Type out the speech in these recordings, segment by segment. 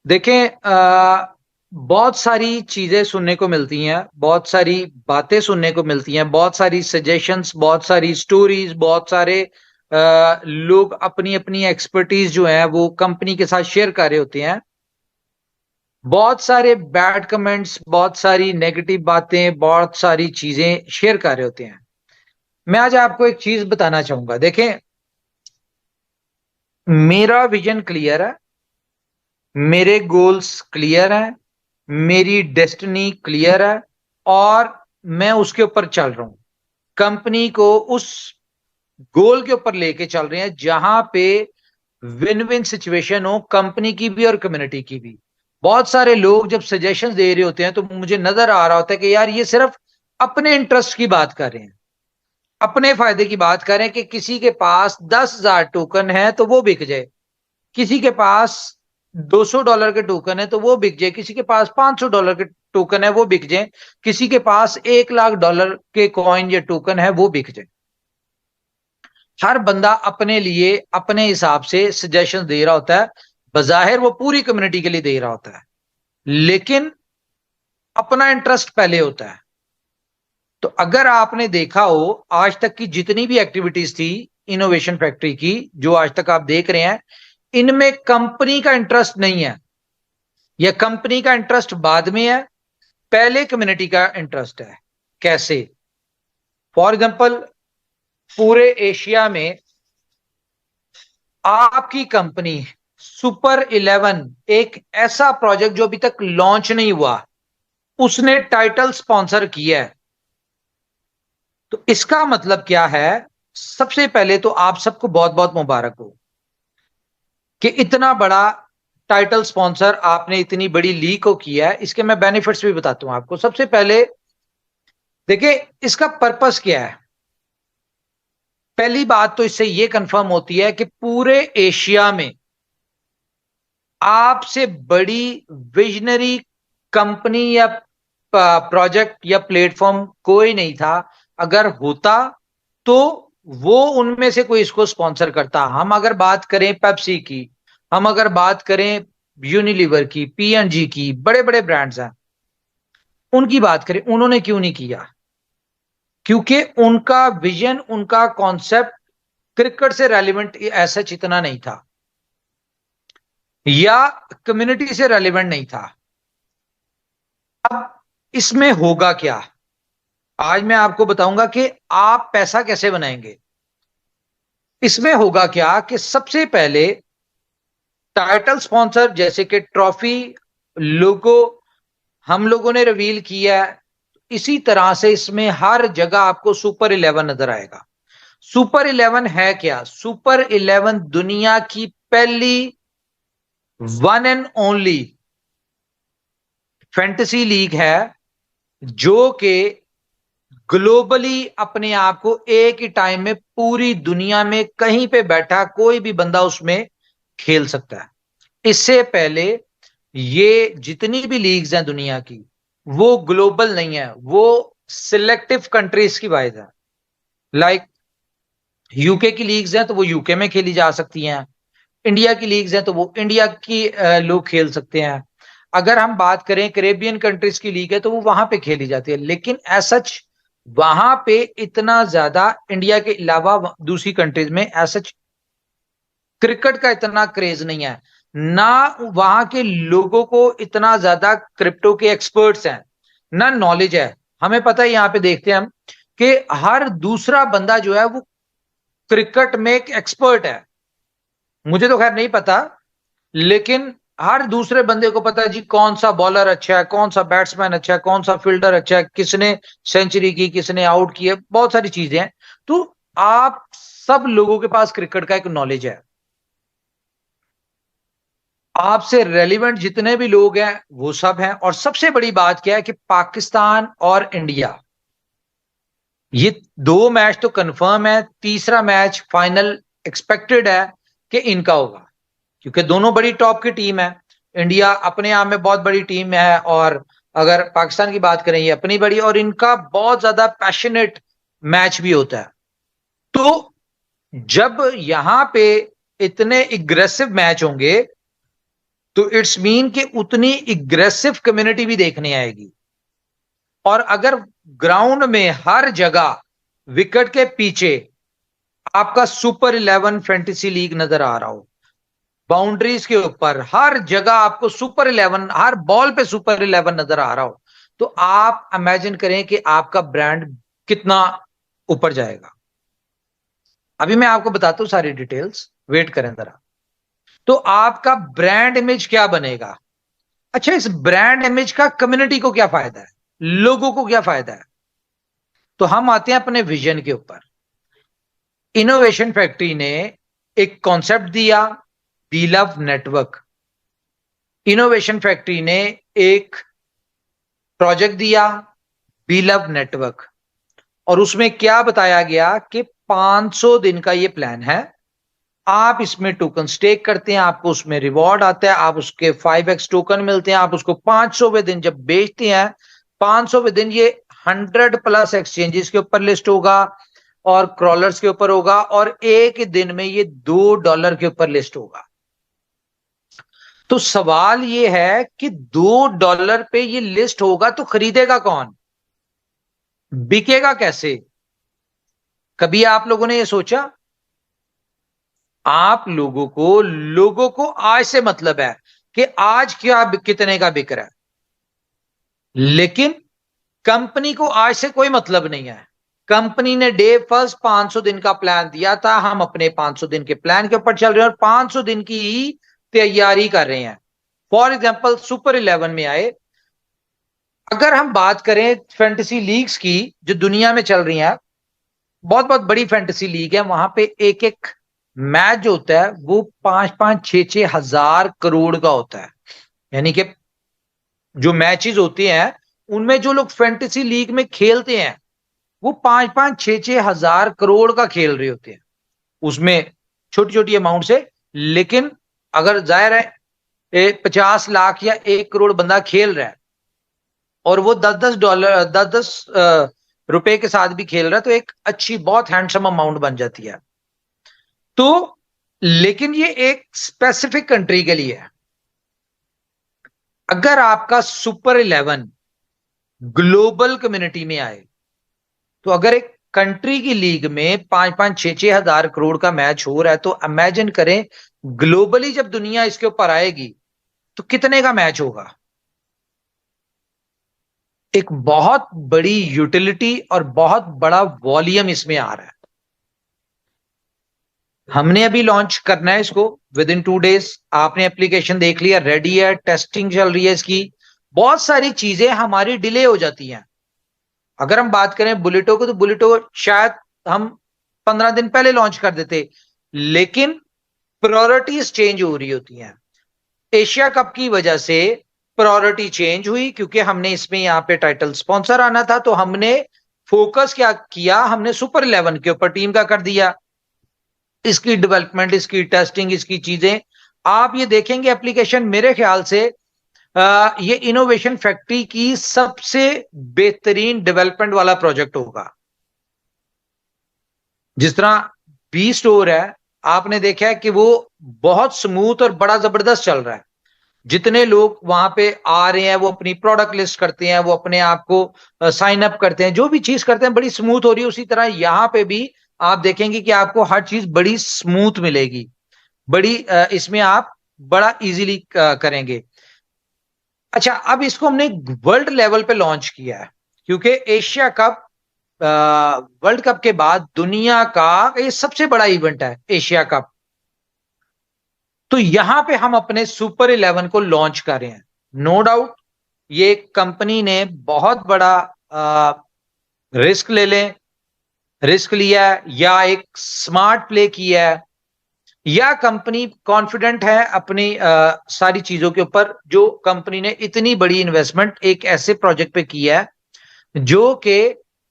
देखें, बहुत सारी चीजें सुनने को मिलती हैं, बहुत सारी बातें सुनने को मिलती हैं, बहुत सारी सजेशंस, बहुत सारी स्टोरीज, बहुत सारे लोग अपनी अपनी एक्सपर्टीज जो है वो कंपनी के साथ शेयर कर रहे होते हैं। बहुत सारे बैड कमेंट्स, बहुत सारी नेगेटिव बातें, बहुत सारी चीजें शेयर कर रहे होते हैं। मैं आज आपको एक चीज बताना चाहूंगा। देखें, मेरा विजन क्लियर है, मेरे गोल्स क्लियर हैं, मेरी डेस्टिनी क्लियर है, और मैं उसके ऊपर चल रहा हूं। कंपनी को उस गोल के ऊपर लेके चल रहे हैं जहां पे विन विन सिचुएशन हो, कंपनी की भी और कम्युनिटी की भी। बहुत सारे लोग जब सजेशंस दे रहे होते हैं तो मुझे नजर आ रहा होता है कि यार ये सिर्फ अपने इंटरेस्ट की बात कर रहे हैं, अपने फायदे की बात कर रहे हैं कि किसी के पास 10,000 टोकन है तो वो बिक जाए, किसी के पास $200 के टोकन है तो वो बिक जाए, किसी के पास $500 के टोकन है वो बिक जाए, किसी के पास $1,00,000 के कॉइन या टोकन है वो बिक जाए। हर बंदा अपने लिए अपने हिसाब से सजेशन दे रहा होता है। बजाहिर वो पूरी कम्युनिटी के लिए दे रहा होता है, लेकिन अपना इंटरेस्ट पहले होता है। तो अगर आपने देखा हो, आज तक की जितनी भी एक्टिविटीज थी इनोवेशन फैक्ट्री की, जो आज तक आप देख रहे हैं, इनमें कंपनी का इंटरेस्ट नहीं है, या कंपनी का इंटरेस्ट बाद में है, पहले कम्युनिटी का इंटरेस्ट है। कैसे? फॉर एग्जाम्पल, पूरे एशिया में आपकी कंपनी सुपर 11, एक ऐसा प्रोजेक्ट जो अभी तक लॉन्च नहीं हुआ, उसने टाइटल स्पॉन्सर किया है। तो इसका मतलब क्या है? सबसे पहले तो आप सबको बहुत बहुत मुबारक हो कि इतना बड़ा टाइटल स्पॉन्सर आपने इतनी बड़ी लीग को किया है। इसके मैं बेनिफिट्स भी बताता हूं आपको। सबसे पहले देखिए, इसका पर्पस क्या है। पहली बात तो इससे यह कंफर्म होती है कि पूरे एशिया में आपसे बड़ी विजनरी कंपनी या प्रोजेक्ट या प्लेटफॉर्म कोई नहीं था। अगर होता तो वो उनमें से कोई इसको स्पॉन्सर करता। हम अगर बात करें पेप्सी की, हम अगर बात करें यूनिलीवर की, P&G की, बड़े बड़े ब्रांड्स हैं, उनकी बात करें, उन्होंने क्यों नहीं किया? क्योंकि उनका विजन, उनका कॉन्सेप्ट क्रिकेट से रेलिवेंट ऐसा इतना नहीं था, या कम्युनिटी से रेलिवेंट नहीं था। अब इसमें होगा क्या, आज मैं आपको बताऊंगा कि आप पैसा कैसे बनाएंगे। इसमें होगा क्या कि सबसे पहले टाइटल स्पॉन्सर जैसे कि ट्रॉफी, लोगो हम लोगों ने रिवील किया है, इसी तरह से इसमें हर जगह आपको सुपर 11 नजर आएगा। सुपर 11 है क्या? सुपर 11 दुनिया की पहली one and only fantasy league है, जो कि ग्लोबली अपने आप को एक ही टाइम में पूरी दुनिया में कहीं पे बैठा कोई भी बंदा उसमें खेल सकता है। इससे पहले ये जितनी भी लीग्स हैं दुनिया की, वो ग्लोबल नहीं है, वो सिलेक्टिव कंट्रीज की वाइज है। लाइक यूके की लीग्स हैं तो वो यूके में खेली जा सकती हैं, इंडिया की लीग्स हैं तो वो इंडिया की लोग खेल सकते हैं। अगर हम बात करें कैरेबियन कंट्रीज की लीग है तो वो वहां पे खेली जाती है, लेकिन ऐसा वहां पे इतना ज्यादा इंडिया के अलावा दूसरी कंट्रीज में ऐसा क्रिकेट का इतना क्रेज नहीं है, ना वहां के लोगों को इतना ज्यादा क्रिप्टो के एक्सपर्ट्स हैं, ना नॉलेज है। हमें पता है, यहां पे देखते हैं हम कि हर दूसरा बंदा जो है वो क्रिकेट में एक एक्सपर्ट है। मुझे तो खैर नहीं पता, लेकिन हर दूसरे बंदे को पता है जी, कौन सा बॉलर अच्छा है, कौन सा बैट्समैन अच्छा है, कौन सा फील्डर अच्छा है, किसने सेंचुरी की, किसने आउट किया, बहुत सारी चीजें हैं। तो आप सब लोगों के पास क्रिकेट का एक नॉलेज है। आपसे रेलिवेंट जितने भी लोग हैं वो सब हैं। और सबसे बड़ी बात क्या है कि पाकिस्तान और इंडिया, ये दो मैच तो कंफर्म है, तीसरा मैच फाइनल एक्सपेक्टेड है कि इनका होगा, क्योंकि दोनों बड़ी टॉप की टीम है। इंडिया अपने आप में बहुत बड़ी टीम है, और अगर पाकिस्तान की बात करें, ये अपनी बड़ी, और इनका बहुत ज्यादा पैशनेट मैच भी होता है। तो जब यहां पे इतने एग्रेसिव मैच होंगे, तो इट्स मीन कि उतनी एग्रेसिव कम्युनिटी भी देखने आएगी। और अगर ग्राउंड में हर जगह विकेट के पीछे आपका सुपर 11 फैंटेसी लीग नजर आ रहा हो, बाउंड्रीज के ऊपर हर जगह आपको सुपर 11, हर बॉल पे सुपर 11 नजर आ रहा हो, तो आप इमेजिन करें कि आपका ब्रांड कितना ऊपर जाएगा। अभी मैं आपको बताता हूं सारी डिटेल्स, वेट करें जरा। तो आपका ब्रांड इमेज क्या बनेगा? अच्छा, इस ब्रांड इमेज का कम्युनिटी को क्या फायदा है, लोगों को क्या फायदा है? तो हम आते हैं अपने विजन के ऊपर। इनोवेशन फैक्ट्री ने एक कॉन्सेप्ट दिया, we love network. Innovation factory ने एक प्रोजेक्ट दिया, वी लव नेटवर्क। और उसमें क्या बताया गया कि 500 दिन का ये प्लान है। आप इसमें टोकन स्टेक करते हैं, आपको उसमें रिवॉर्ड आता है, आप उसके 5x टोकन मिलते हैं, आप उसको 500वें दिन जब बेचते हैं, 500वें दिन ये 100+ एक्सचेंजेस के ऊपर लिस्ट होगा और क्रॉलर्स के ऊपर होगा, और एक दिन में ये $2 के ऊपर लिस्ट होगा। तो सवाल ये है कि $2 पे ये लिस्ट होगा तो खरीदेगा कौन, बिकेगा कैसे? कभी आप लोगों ने ये सोचा? आप लोगों को आज से मतलब है कि आज क्या कितने का बिक रहा है, लेकिन कंपनी को आज से कोई मतलब नहीं है। कंपनी ने डे फर्स्ट 500 दिन का प्लान दिया था, हम अपने 500 दिन के प्लान के ऊपर चल रहे हैं और 500 दिन की ही तैयारी कर रहे हैं। फॉर एग्जाम्पल सुपर 11 में आए, अगर हम बात करें फैंटेसी लीग्स की जो दुनिया में चल रही हैं, बहुत बहुत बड़ी फैंटेसी लीग है, वहां पे एक एक मैच जो होता है वो 5-5, 6-6 हजार करोड़ का होता है। यानी कि जो मैचेस होते हैं उनमें जो लोग फैंटेसी लीग में खेलते हैं वो 5-5, 6-6 हजार करोड़ का खेल रहे होते हैं, उसमें छोटी छोटी अमाउंट से। लेकिन अगर जाहिर है 50 लाख या 1 करोड़ बंदा खेल रहा है और वो 10-10 डॉलर, 10-10 रुपए के साथ भी खेल रहा है, तो एक अच्छी बहुत हैंडसम अमाउंट बन जाती है। तो लेकिन ये एक स्पेसिफिक कंट्री के लिए है। अगर आपका सुपर 11 ग्लोबल कम्युनिटी में आए, तो अगर एक कंट्री की लीग में 5-5, 6-6 हजार करोड़ का मैच हो रहा है, तो इमेजिन करें ग्लोबली जब दुनिया इसके ऊपर आएगी तो कितने का मैच होगा। एक बहुत बड़ी यूटिलिटी और बहुत बड़ा वॉल्यूम इसमें आ रहा है। हमने अभी लॉन्च करना है इसको विद इन 2 डेज। आपने एप्लीकेशन देख लिया, रेडी है, टेस्टिंग चल रही है इसकी। बहुत सारी चीजें हमारी डिले हो जाती हैं। अगर हम बात करें बुलेटो को, तो बुलेटो शायद हम 15 दिन पहले लॉन्च कर देते, लेकिन प्रायोरिटीज चेंज हो रही होती हैं। एशिया कप की वजह से प्रायोरिटी चेंज हुई, क्योंकि हमने इसमें यहाँ पे टाइटल स्पॉन्सर आना था, तो हमने फोकस क्या किया, हमने सुपर 11 के ऊपर टीम का कर दिया। इसकी डेवलपमेंट, इसकी टेस्टिंग, इसकी चीजें आप ये देखेंगे। एप्लीकेशन मेरे ख्याल से ये इनोवेशन फैक्ट्री की सबसे बेहतरीन डेवलपमेंट वाला प्रोजेक्ट होगा। जिस तरह बी स्टोर है, आपने देखा है कि वो बहुत स्मूथ और बड़ा जबरदस्त चल रहा है। जितने लोग वहां पे आ रहे हैं वो अपनी प्रोडक्ट लिस्ट करते हैं, वो अपने आप को साइन अप करते हैं, जो भी चीज करते हैं बड़ी स्मूथ हो रही है। उसी तरह यहां पे भी आप देखेंगे कि आपको हर चीज बड़ी स्मूथ मिलेगी, बड़ी इसमें आप बड़ा इजीली करेंगे। अच्छा, अब इसको हमने वर्ल्ड लेवल पे लॉन्च किया है, क्योंकि एशिया कप वर्ल्ड कप के बाद दुनिया का ये सबसे बड़ा इवेंट है एशिया कप। तो यहां पे हम अपने सुपर 11 को लॉन्च कर रहे हैं। नो डाउट ये कंपनी ने बहुत बड़ा रिस्क ले लें, रिस्क लिया है, या एक स्मार्ट प्ले किया है, या कंपनी कॉन्फिडेंट है अपनी सारी चीजों के ऊपर, जो कंपनी ने इतनी बड़ी इन्वेस्टमेंट एक ऐसे प्रोजेक्ट पे किया है जो कि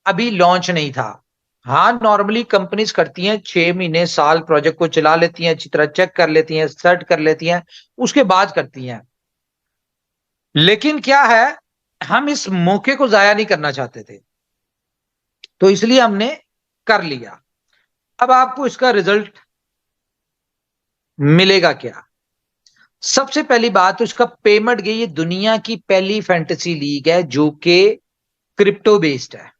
अभी लॉन्च नहीं था। हाँ, नॉर्मली कंपनीज करती हैं 6 महीने साल प्रोजेक्ट को चला लेती हैं, अच्छी तरह चेक कर लेती हैं, सेट कर लेती हैं, उसके बाद करती हैं। लेकिन क्या है, हम इस मौके को जाया नहीं करना चाहते थे, तो इसलिए हमने कर लिया। अब आपको इसका रिजल्ट मिलेगा क्या? सबसे पहली बात तो इसका पेमेंट गई, ये दुनिया की पहली फैंटेसी लीग है जो कि क्रिप्टो बेस्ड है।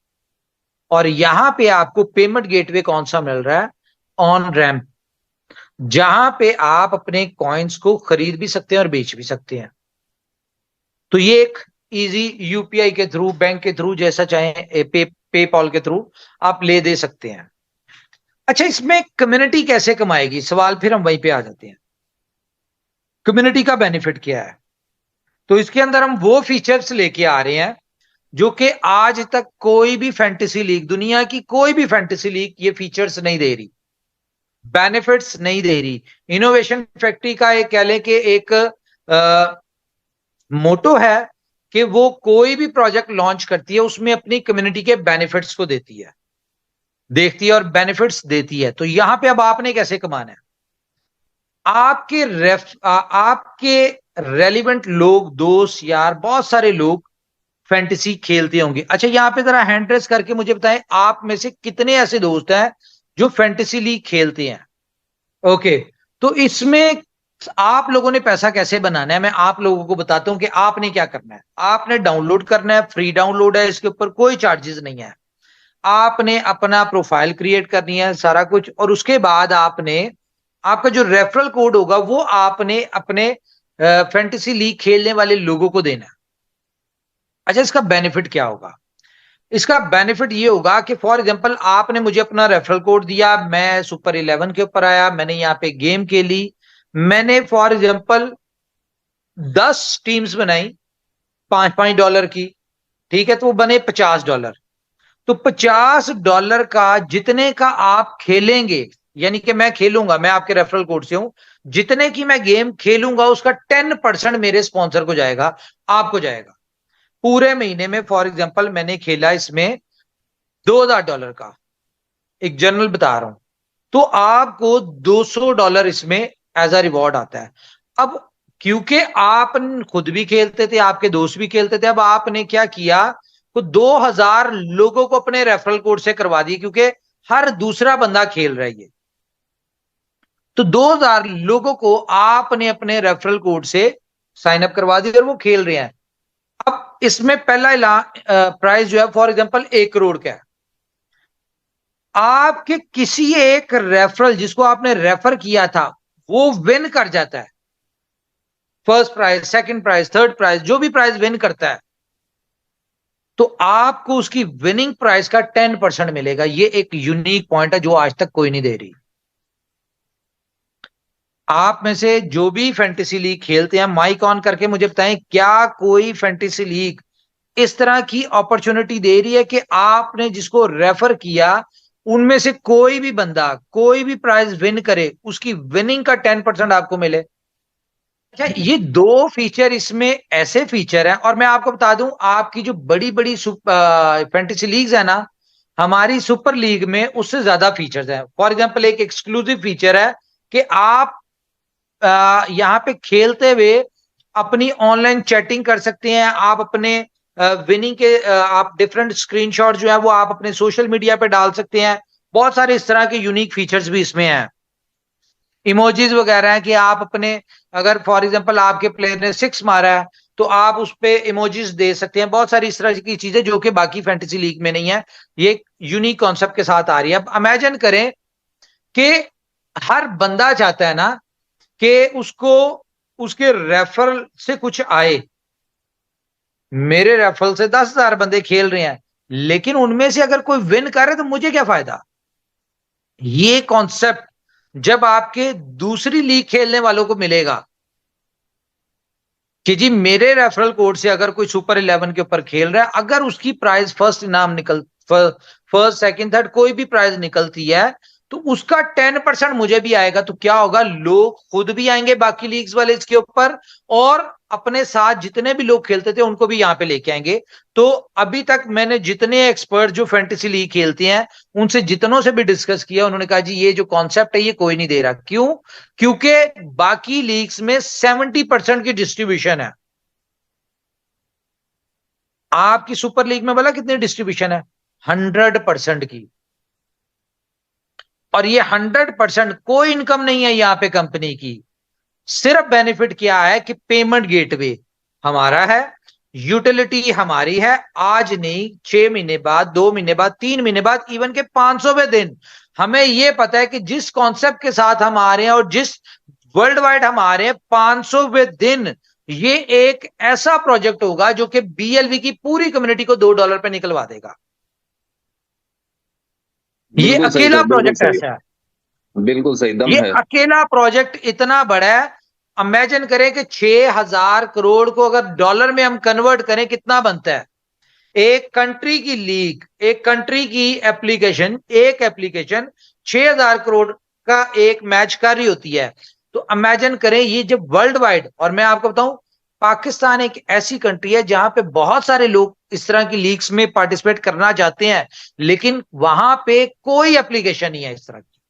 और यहां पे आपको पेमेंट गेटवे कौन सा मिल रहा है? ऑन रैम्प, जहां पे आप अपने कॉइन्स को खरीद भी सकते हैं और बेच भी सकते हैं। तो ये एक इजी यूपीआई के थ्रू, बैंक के थ्रू, जैसा चाहे पेपॉल के थ्रू आप ले दे सकते हैं। अच्छा, इसमें कम्युनिटी कैसे कमाएगी, सवाल फिर हम वहीं पे आ जाते हैं। कम्युनिटी का बेनिफिट क्या है? तो इसके अंदर हम वो फीचर्स लेके आ रहे हैं जो कि आज तक कोई भी फैंटेसी लीग, दुनिया की कोई भी फैंटेसी लीग ये फीचर्स नहीं दे रही, बेनिफिट्स नहीं दे रही। इनोवेशन फैक्ट्री का एक कह लें कि एक मोटो है कि वो कोई भी प्रोजेक्ट लॉन्च करती है उसमें अपनी कम्युनिटी के बेनिफिट्स को देती है, देखती है और बेनिफिट्स देती है। तो यहां पे अब आपने कैसे कमाना है? आपके रेलिवेंट लोग, दोस्त, यार, बहुत सारे लोग फैंटेसी खेलते होंगे। अच्छा, यहां पे जरा हैंड रेस करके मुझे बताएं, आप में से कितने ऐसे दोस्त हैं जो फैंटेसी लीग खेलते हैं? ओके, तो इसमें आप लोगों ने पैसा कैसे बनाना है, मैं आप लोगों को बताता हूं कि आपने क्या करना है। आपने डाउनलोड करना है, फ्री डाउनलोड है, इसके ऊपर कोई चार्जेस नहीं है। आपने अपना प्रोफाइल क्रिएट करनी है, सारा कुछ, और उसके बाद आपने आपका जो रेफरल कोड होगा वो आपने अपने फैंटेसी लीग खेलने वाले लोगों को देना है। अच्छा, इसका बेनिफिट क्या होगा? इसका बेनिफिट ये होगा कि फॉर एग्जांपल आपने मुझे अपना रेफरल कोड दिया, मैं सुपर 11 के ऊपर आया, मैंने यहाँ पे गेम खेली, मैंने फॉर एग्जांपल 10 टीम्स बनाई, $5 की, ठीक है, तो वो बने $50। तो $50 का जितने का आप खेलेंगे, यानी कि मैं खेलूंगा, मैं आपके रेफरल कोड से हूं, जितने की मैं गेम खेलूंगा उसका 10% मेरे स्पॉन्सर को जाएगा, आपको जाएगा। पूरे महीने में फॉर एग्जांपल मैंने खेला इसमें $2000 का, एक जनरल बता रहा हूं, तो आपको $200 इसमें एज अ रिवॉर्ड आता है। अब क्योंकि आप खुद भी खेलते थे, आपके दोस्त भी खेलते थे, अब आपने क्या किया, तो 2000 लोगों को अपने रेफरल कोड से करवा दिए, क्योंकि हर दूसरा बंदा खेल रहा है ये। तो 2000 लोगों को आपने अपने रेफरल कोड से साइन अप करवा दिया और वो खेल रहे हैं। अब इसमें पहला प्राइस जो है फॉर एग्जांपल 1 करोड़ का है। आपके किसी एक रेफरल जिसको आपने रेफर किया था वो विन कर जाता है, first prize, second prize, third prize, जो भी प्राइज विन करता है, तो आपको उसकी विनिंग प्राइस का 10% मिलेगा। ये एक यूनिक पॉइंट है जो आज तक कोई नहीं दे रही। आप में से जो भी फैंटेसी लीग खेलते हैं, माइक ऑन करके मुझे बताएं, क्या कोई फैंटेसी लीग इस तरह की अपॉर्चुनिटी दे रही है कि आपने जिसको रेफर किया उनमें से कोई भी बंदा कोई भी प्राइज विन करे, उसकी विनिंग का 10% आपको मिले? अच्छा, ये दो फीचर इसमें ऐसे फीचर हैं, और मैं आपको बता दूं, आपकी जो बड़ी बड़ी फैंटेसी लीग्स है ना, हमारी सुपर लीग में उससे ज्यादा फीचर्स हैं। फॉर एग्जांपल एक एक्सक्लूसिव फीचर है कि आप यहाँ पे खेलते हुए अपनी ऑनलाइन चैटिंग कर सकते हैं, आप अपने विनिंग के आप डिफरेंट स्क्रीनशॉट जो है वो आप अपने सोशल मीडिया पे डाल सकते हैं। बहुत सारे इस तरह के यूनिक फीचर्स भी इसमें हैं। इमोजीज वगैरह है कि आप अपने, अगर फॉर एग्जांपल आपके प्लेयर ने 6 मारा है तो आप उस पे इमोजीज दे सकते हैं। बहुत सारी इस तरह की चीजें जो कि बाकी फैंटेसी लीग में नहीं है, ये यूनिक कॉन्सेप्ट के साथ आ रही है। अब इमेजिन करें कि हर बंदा चाहता है ना कि उसको उसके रेफरल से कुछ आए। मेरे रेफरल से 10,000 बंदे खेल रहे हैं, लेकिन उनमें से अगर कोई विन कर रहा है तो मुझे क्या फायदा? ये कॉन्सेप्ट जब आपके दूसरी लीग खेलने वालों को मिलेगा कि जी मेरे रेफरल कोड से अगर कोई सुपर 11 के ऊपर खेल रहा है, अगर उसकी प्राइज फर्स्ट इनाम फर्स्ट सेकंड थर्ड कोई भी प्राइज निकलती है, तो उसका 10% मुझे भी आएगा। तो क्या होगा, लोग खुद भी आएंगे बाकी लीग्स वाले इसके ऊपर, और अपने साथ जितने भी लोग खेलते थे उनको भी यहां पे लेके आएंगे। तो अभी तक मैंने जितने एक्सपर्ट जो फैंटेसी लीग खेलते हैं उनसे जितनों से भी डिस्कस किया, उन्होंने कहा जी ये जो कॉन्सेप्ट है ये कोई नहीं दे रहा। क्यों? क्योंकि बाकी लीग्स में 70% की डिस्ट्रीब्यूशन है, आपकी सुपर लीग में बोला कितनी डिस्ट्रीब्यूशन है? 100% की। और ये 100% कोई इनकम नहीं है यहाँ पे कंपनी की। सिर्फ बेनिफिट क्या है कि पेमेंट गेटवे हमारा है, यूटिलिटी हमारी है। आज नहीं, 6 महीने बाद, 2 महीने बाद, 3 महीने बाद, इवन के 500वें दिन हमें यह पता है कि जिस कॉन्सेप्ट के साथ हम आ रहे हैं और जिस वर्ल्ड वाइड हम आ रहे हैं, 500वें दिन ये एक ऐसा प्रोजेक्ट होगा जो कि बीएलवी की पूरी कम्युनिटी को $2 पे निकलवा देगा। ये बिल्कुल सही अकेला सर, बिल्कुल प्रोजेक्ट सही, ऐसा है, बिल्कुल सही दम ये है। अकेला प्रोजेक्ट इतना बड़ा है। इमेजिन करें कि 6,000 करोड़ को अगर डॉलर में हम कन्वर्ट करें, कितना बनता है? एक कंट्री की लीग, एक कंट्री की एप्लीकेशन, एक एप्लीकेशन 6,000 करोड़ का एक मैच कर रही होती है। तो इमेजिन करें ये जब वर्ल्ड वाइड, और मैं आपको बताऊं, पाकिस्तान एक ऐसी कंट्री है जहां पे बहुत सारे लोग इस तरह की लीग्स में पार्टिसिपेट करना चाहते हैं, लेकिन वहां पे कोई एप्लीकेशन नहीं है इस तरह की।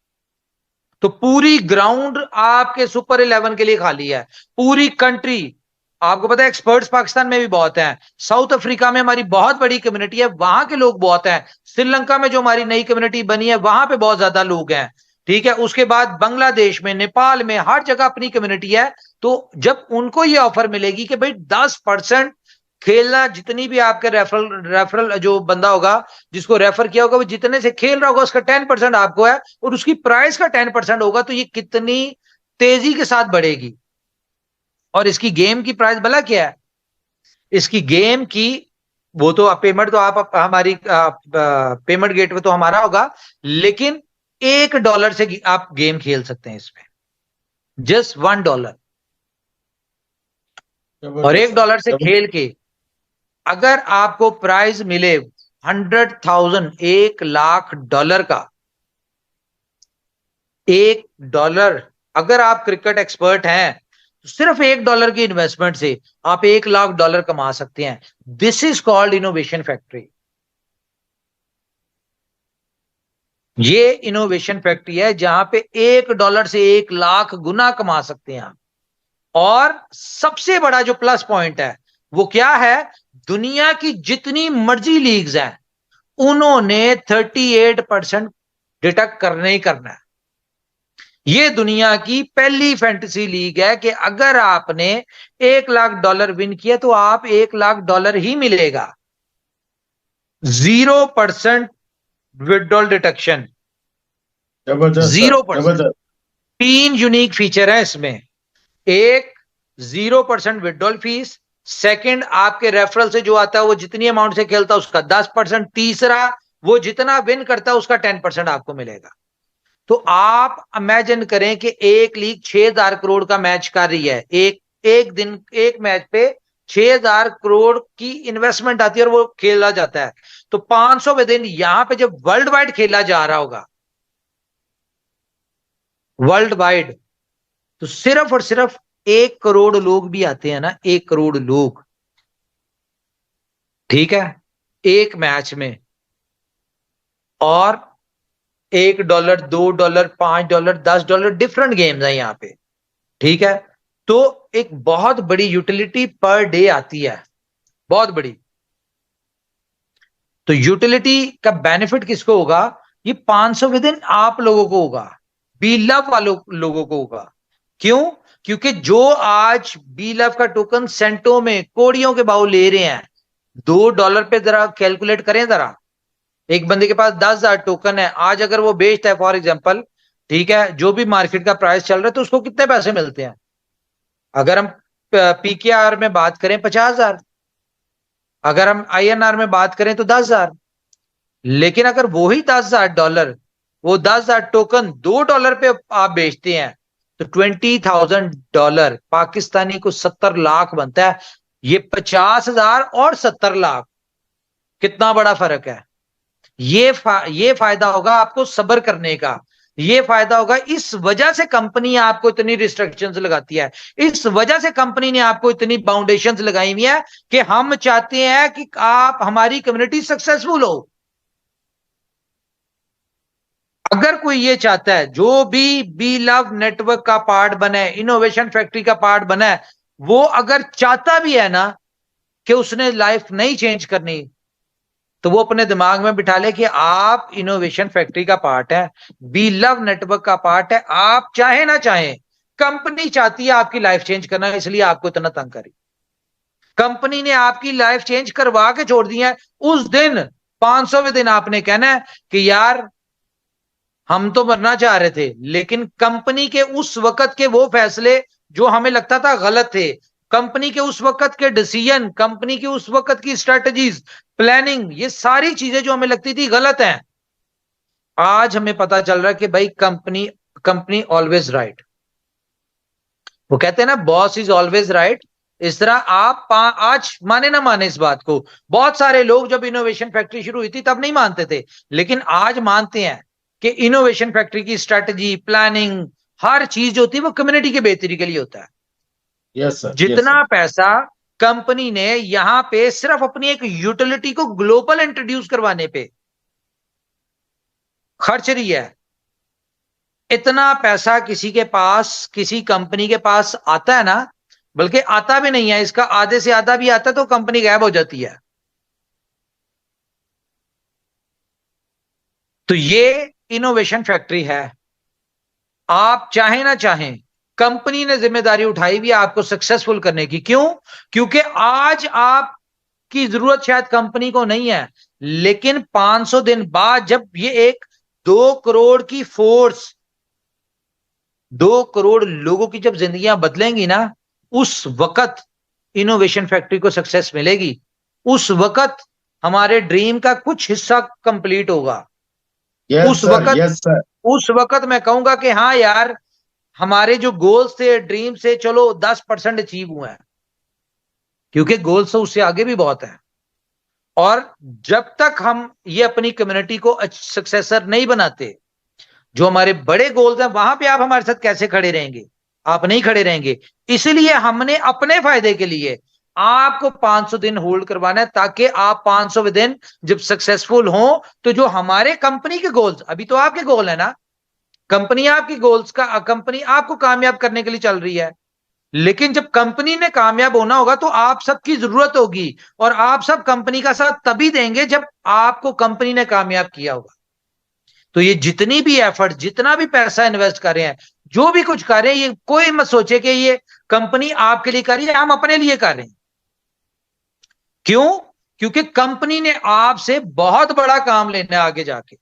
तो पूरी ग्राउंड आपके सुपर 11 के लिए खाली है, पूरी कंट्री। आपको पता है एक्सपर्ट्स पाकिस्तान में भी बहुत हैं, साउथ अफ्रीका में हमारी बहुत बड़ी कम्युनिटी है, वहां के लोग बहुत हैं, श्रीलंका में जो हमारी नई कम्युनिटी बनी है वहां पे बहुत ज्यादा लोग हैं, ठीक है। उसके बाद बांग्लादेश में, नेपाल में, हर जगह अपनी कम्युनिटी है। तो जब उनको ये ऑफर मिलेगी कि भाई 10% खेलना, जितनी भी आपके रेफरल रेफरल जो बंदा होगा जिसको रेफर किया होगा, वो जितने से खेल रहा होगा उसका 10% आपको है, और उसकी प्राइस का 10% होगा, तो ये कितनी तेजी के साथ बढ़ेगी। और इसकी गेम की प्राइस भला क्या है? इसकी गेम की, वो तो पेमेंट तो आप हमारी पेमेंट गेटवे तो हमारा होगा, लेकिन $1 से आप गेम खेल सकते हैं इसमें, जस्ट $1। और $1 से खेल के अगर आपको प्राइज मिले 100,000, $1,00,000 का, $1, अगर आप क्रिकेट एक्सपर्ट हैं तो सिर्फ $1 की इन्वेस्टमेंट से आप $1,00,000 कमा सकते हैं। This is called innovation factory. ये इनोवेशन फैक्ट्री है जहां पे $1 से 1,00,000 गुना कमा सकते हैं आप। और सबसे बड़ा जो प्लस पॉइंट है वो क्या है? दुनिया की जितनी मर्जी लीग्स हैं उन्होंने 38% डिडक्ट करना ही करना है। ये दुनिया की पहली फैंटेसी लीग है कि अगर आपने $1,00,000 विन किया तो आप $1,00,000 ही मिलेगा, 0% विड्रॉल डिडक्शन, जबरदस्त सर, 0%। जबरदस्त। 3 यूनिक फीचर है इसमें। एक, 0% विड्रॉल फीस। सेकंड, आपके रेफरल से जो आता है वो जितनी अमाउंट से खेलता है उसका 10%। तीसरा, वो जितना विन करता है उसका 10% आपको मिलेगा। तो आप इमेजिन करें कि एक लीग 6,000 करोड़ का मैच कर रही है, एक एक दिन एक मैच पे 6,000 करोड़ की इन्वेस्टमेंट आती है और वो खेला जाता है। तो 500वें दिन यहां पे जब वर्ल्ड वाइड खेला जा रहा होगा, वर्ल्ड वाइड, तो सिर्फ और सिर्फ 1 करोड़ लोग भी आते हैं ना, 1 करोड़ लोग, ठीक है, एक मैच में। और $1, $2, $5, $10, डिफरेंट गेम्स है यहाँ पे, ठीक है। तो एक बहुत बड़ी यूटिलिटी पर डे आती है, बहुत बड़ी। तो यूटिलिटी का बेनिफिट किसको होगा? ये 500 दिन आप लोगों को होगा, बी लव वालों लोगों को होगा। क्यों? क्योंकि जो आज बी लव का टोकन सेंटो में कोड़ियों के भाव ले रहे हैं, $2 पे जरा कैलकुलेट करें जरा। एक बंदे के पास 10,000 टोकन है, आज अगर वो बेचता है फॉर एग्जाम्पल, ठीक है, जो भी मार्केट का प्राइस चल रहा है, तो उसको कितने पैसे मिलते हैं? अगर हम पीकेआर में बात करें 50,000, अगर हम आईएनआर में बात करें तो 10,000। लेकिन अगर वही $10,000, वो 10,000 टोकन $2 पे आप बेचते हैं, तो $20,000 पाकिस्तानी को 70 लाख बनता है। ये 50,000 और 70 लाख, कितना बड़ा फर्क है। ये फायदा होगा आपको सब्र करने का। ये फायदा होगा, इस वजह से कंपनी आपको इतनी रिस्ट्रिक्शंस लगाती है, इस वजह से कंपनी ने आपको इतनी बाउंडेशंस लगाई हुई है कि हम चाहते हैं कि आप, हमारी कम्युनिटी सक्सेसफुल हो। अगर कोई ये चाहता है, जो भी बी लव नेटवर्क का पार्ट बना है, इनोवेशन फैक्ट्री का पार्ट बना है, वो अगर चाहता भी है ना कि उसने लाइफ नहीं चेंज करनी, तो वो अपने दिमाग में बिठा ले कि आप इनोवेशन फैक्ट्री का पार्ट है, बी लव नेटवर्क का पार्ट है। आप चाहे ना चाहे कंपनी चाहती है आपकी लाइफ चेंज करना, इसलिए आपको इतना तंग करी। कंपनी ने आपकी लाइफ चेंज करवा के छोड़ दी है। उस दिन 500वें दिन आपने कहना है कि यार हम तो मरना चाह रहे थे, लेकिन कंपनी के उस वक्त के वो फैसले जो हमें लगता था गलत थे, कंपनी के उस वक्त के डिसीजन, कंपनी की उस वक्त की स्ट्रेटजीज, प्लानिंग, ये सारी चीजें जो हमें लगती थी गलत हैं, आज हमें पता चल रहा है कि भाई कंपनी कंपनी ऑलवेज राइट। वो कहते हैं ना, बॉस इज ऑलवेज राइट। इस तरह आप आज माने ना माने इस बात को, बहुत सारे लोग जब इनोवेशन फैक्ट्री शुरू हुई थी तब नहीं मानते थे, लेकिन आज मानते हैं कि इनोवेशन फैक्ट्री की स्ट्रेटजी, प्लानिंग, हर चीज जो होती है वो कम्युनिटी के बेहतरी के लिए होता है। यस सर, जितना पैसा कंपनी ने यहां पे सिर्फ अपनी एक यूटिलिटी को ग्लोबल इंट्रोड्यूस करवाने पे खर्च रही है, इतना पैसा किसी के पास, किसी कंपनी के पास आता है ना, बल्कि आता भी नहीं है, इसका आधे से आधा भी आता है तो कंपनी गायब हो जाती है। तो ये इनोवेशन फैक्ट्री है। आप चाहें ना चाहें, कंपनी ने जिम्मेदारी उठाई भी आपको सक्सेसफुल करने की। क्यों? क्योंकि आज आपकी जरूरत शायद कंपनी को नहीं है, लेकिन 500 दिन बाद जब ये एक 2 करोड़ की फोर्स, 2 करोड़ लोगों की जब जिंदगियां बदलेंगी ना, उस वक्त इनोवेशन फैक्ट्री को सक्सेस मिलेगी। उस वक्त हमारे ड्रीम का कुछ हिस्सा कंप्लीट होगा। Yes sir, yes sir. उस वक्त मैं कहूंगा कि हाँ यार, हमारे जो गोल्स थे, ड्रीम से चलो 10% अचीव हुए हैं, क्योंकि गोल्स तो उससे आगे भी बहुत है। और जब तक हम ये अपनी कम्युनिटी को सक्सेसर नहीं बनाते, जो हमारे बड़े गोल्स हैं, वहां पे आप हमारे साथ कैसे खड़े रहेंगे? आप नहीं खड़े रहेंगे। इसलिए हमने अपने फायदे के लिए आपको 500 दिन होल्ड करवाना है, ताकि आप 500वें दिन जब सक्सेसफुल हो, तो जो हमारे कंपनी के गोल्स, अभी तो आपके गोल है ना, कंपनी आपकी गोल्स का, कंपनी आपको कामयाब करने के लिए चल रही है, लेकिन जब कंपनी ने कामयाब होना होगा तो आप सबकी जरूरत होगी, और आप सब कंपनी का साथ तभी देंगे जब आपको कंपनी ने कामयाब किया होगा। तो ये जितनी भी एफर्ट, जितना भी पैसा इन्वेस्ट कर रहे हैं, जो भी कुछ कर रहे हैं, ये कोई मत सोचे कि ये कंपनी आपके लिए कर रही है, हम अपने लिए कर रहे हैं। क्यों? क्योंकि कंपनी ने आपसे बहुत बड़ा काम लेना है आगे जाके।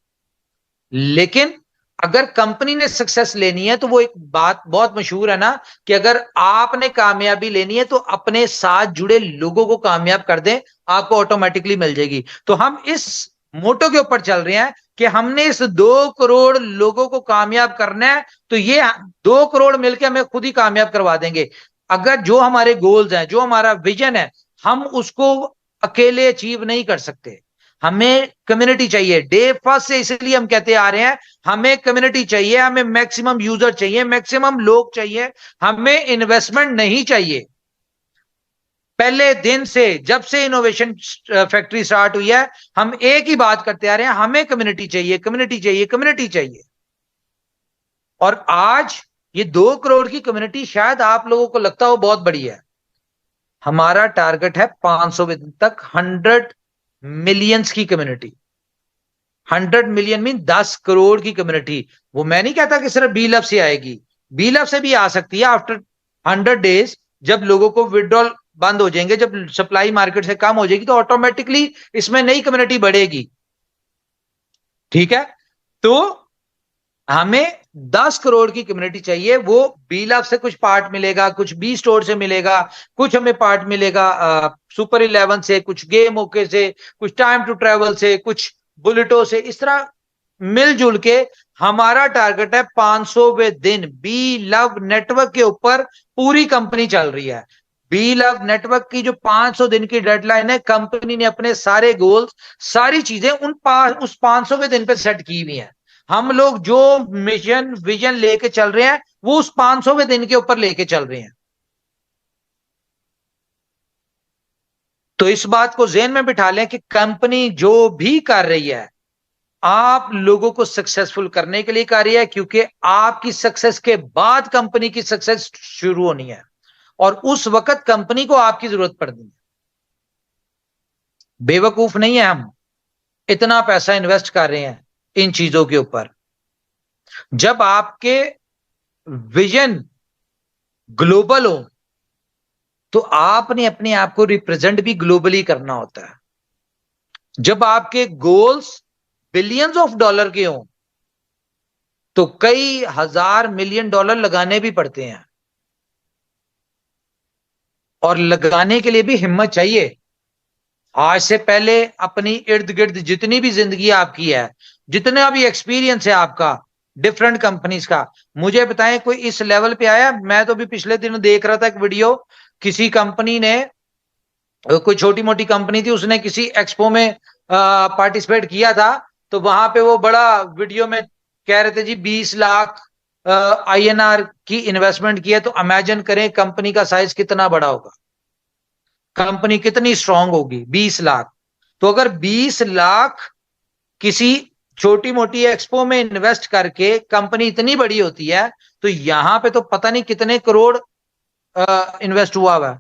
लेकिन अगर कंपनी ने सक्सेस लेनी है, तो वो एक बात बहुत मशहूर है ना, कि अगर आपने कामयाबी लेनी है तो अपने साथ जुड़े लोगों को कामयाब कर दें, आपको ऑटोमेटिकली मिल जाएगी। तो हम इस मोटो के ऊपर चल रहे हैं कि हमने इस 2 करोड़ लोगों को कामयाब करना है, तो ये 2 करोड़ मिलकर हमें खुद ही कामयाब करवा देंगे। अगर जो हमारे गोल्स हैं, जो हमारा विजन है, हम उसको अकेले अचीव नहीं कर सकते, हमें कम्युनिटी चाहिए। डे फर्स्ट से इसलिए हम कहते आ रहे हैं, हमें कम्युनिटी चाहिए, हमें मैक्सिमम यूजर चाहिए, मैक्सिमम लोग चाहिए, हमें इन्वेस्टमेंट नहीं चाहिए। पहले दिन से, जब से इनोवेशन फैक्ट्री स्टार्ट हुई है, हम एक ही बात करते आ रहे हैं, हमें कम्युनिटी चाहिए, कम्युनिटी चाहिए, कम्युनिटी चाहिए। और आज ये 2 करोड़ की कम्युनिटी शायद आप लोगों को लगता हो बहुत बड़ी है। हमारा टारगेट है 500 दिन तक 100 मिलियंस की कम्युनिटी। 100 मिलियन मीन 10 करोड़ की कम्युनिटी। वो मैं नहीं कहता कि सिर्फ बी लव से आएगी, बी लव से भी आ सकती है आफ्टर 100 डेज, जब लोगों को विड्रॉल बंद हो जाएंगे, जब सप्लाई मार्केट से कम हो जाएगी, तो ऑटोमेटिकली इसमें नई कम्युनिटी बढ़ेगी। ठीक है? तो हमें 10 करोड़ की कम्युनिटी चाहिए। वो बी लव से कुछ पार्ट मिलेगा, कुछ बी स्टोर से मिलेगा, कुछ हमें पार्ट मिलेगा सुपर 11 से, कुछ गेम ओके से, कुछ टाइम टू ट्रेवल से, कुछ बुलेटो से। इस तरह मिलजुल के हमारा टारगेट है 500वें दिन बी लव नेटवर्क के ऊपर पूरी कंपनी चल रही है। बी लव नेटवर्क की जो 500 दिन की डेडलाइन है, कंपनी ने अपने सारे गोल्स, सारी चीजें उस 500वें दिन पे सेट की हुई है। हम लोग जो मिशन विजन लेके चल रहे हैं, वो उस 500वें दिन के ऊपर लेके चल रहे हैं। तो इस बात को ज़हन में बिठा लें कि कंपनी जो भी कर रही है, आप लोगों को सक्सेसफुल करने के लिए कर रही है, क्योंकि आपकी सक्सेस के बाद कंपनी की सक्सेस शुरू होनी है, और उस वक्त कंपनी को आपकी जरूरत पड़नी है। बेवकूफ नहीं है हम, इतना पैसा इन्वेस्ट कर रहे हैं इन चीजों के ऊपर। जब आपके विजन ग्लोबल हो तो आपने अपने आप को रिप्रेजेंट भी ग्लोबली करना होता है। जब आपके गोल्स बिलियंस ऑफ डॉलर के हों तो कई हजार मिलियन डॉलर लगाने भी पड़ते हैं, और लगाने के लिए भी हिम्मत चाहिए। आज से पहले अपनी इर्द गिर्द जितनी भी जिंदगी आपकी है, जितना भी एक्सपीरियंस है आपका डिफरेंट कंपनीज का, मुझे बताएं कोई इस लेवल पे आया? मैं तो भी पिछले दिन देख रहा था एक वीडियो, किसी कंपनी ने, कोई छोटी मोटी कंपनी थी, उसने किसी एक्सपो में पार्टिसिपेट किया था, तो वहां पे वो बड़ा वीडियो में कह रहे थे जी 20 लाख INR की इन्वेस्टमेंट की है। तो इमेजिन करें कंपनी का साइज कितना बड़ा होगा, कंपनी कितनी स्ट्रांग होगी। 20 लाख, तो अगर 20 लाख किसी छोटी मोटी एक्सपो में इन्वेस्ट करके कंपनी इतनी बड़ी होती है, तो यहां पे तो पता नहीं कितने करोड़ इन्वेस्ट हुआ है।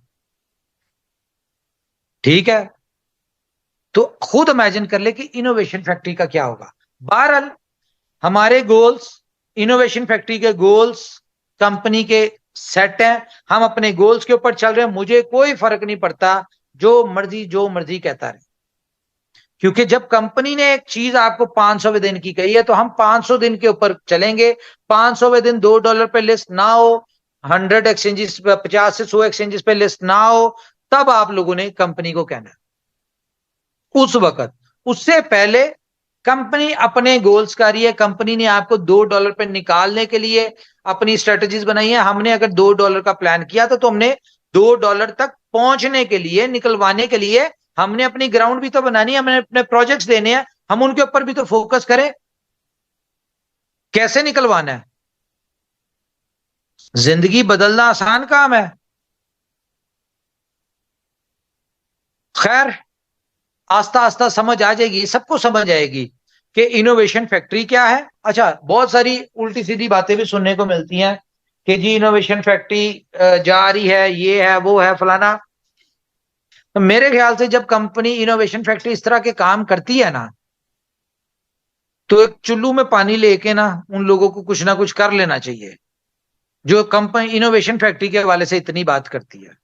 ठीक है, तो खुद इमेजिन कर ले कि इनोवेशन फैक्ट्री का क्या होगा। बहरहाल हमारे गोल्स, इनोवेशन फैक्ट्री के गोल्स कंपनी के सेट हैं, हम अपने गोल्स के ऊपर चल रहे हैं। मुझे कोई फर्क नहीं पड़ता जो मर्जी कहता रहे, क्योंकि जब कंपनी ने एक चीज आपको 500वें दिन की कही है तो हम 500 दिन के ऊपर चलेंगे। 500वें दिन $2 पे लिस्ट ना हो, 100 एक्सचेंजेस, 50 से 100 एक्सचेंजेस पे लिस्ट ना हो, तब आप लोगों ने कंपनी को कहना है। उस वक्त, उससे पहले कंपनी अपने गोल्स कर रही है। कंपनी ने आपको $2 पे निकालने के लिए अपनी स्ट्रेटजीज बनाई है। हमने अगर $2 का प्लान किया तो हमने $2 तक पहुंचने के लिए, निकलवाने के लिए हमने अपनी ग्राउंड भी तो बनानी है, हमने अपने प्रोजेक्ट्स देने हैं, हम उनके ऊपर भी तो फोकस करें। कैसे निकलवाना है? जिंदगी बदलना आसान काम है। खैर, आस्ता आस्ता समझ आ जाएगी, सबको समझ आएगी कि इनोवेशन फैक्ट्री क्या है। अच्छा, बहुत सारी उल्टी सीधी बातें भी सुनने को मिलती हैं कि जी इनोवेशन फैक्ट्री जा रही है, ये है वो है फलाना। तो मेरे ख्याल से जब कंपनी इनोवेशन फैक्ट्री इस तरह के काम करती है ना, तो एक चुल्लू में पानी लेके ना उन लोगों को कुछ ना कुछ कर लेना चाहिए, जो कंपनी इनोवेशन फैक्ट्री के हवाले से इतनी बात करती है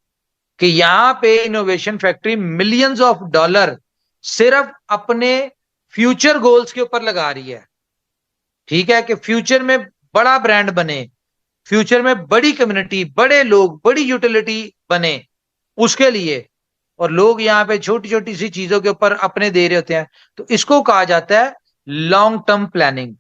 कि यहां पे innovation factory millions of dollar सिर्फ अपने फ्यूचर गोल्स के ऊपर लगा रही है। ठीक है, कि फ्यूचर में बड़ा ब्रांड बने, फ्यूचर में बड़ी कम्युनिटी, बड़े लोग, बड़ी यूटिलिटी बने, उसके लिए। और लोग यहाँ पे छोटी छोटी सी चीजों के ऊपर अपने दे रहे होते हैं। तो इसको कहा जाता है लॉन्ग टर्म प्लानिंग।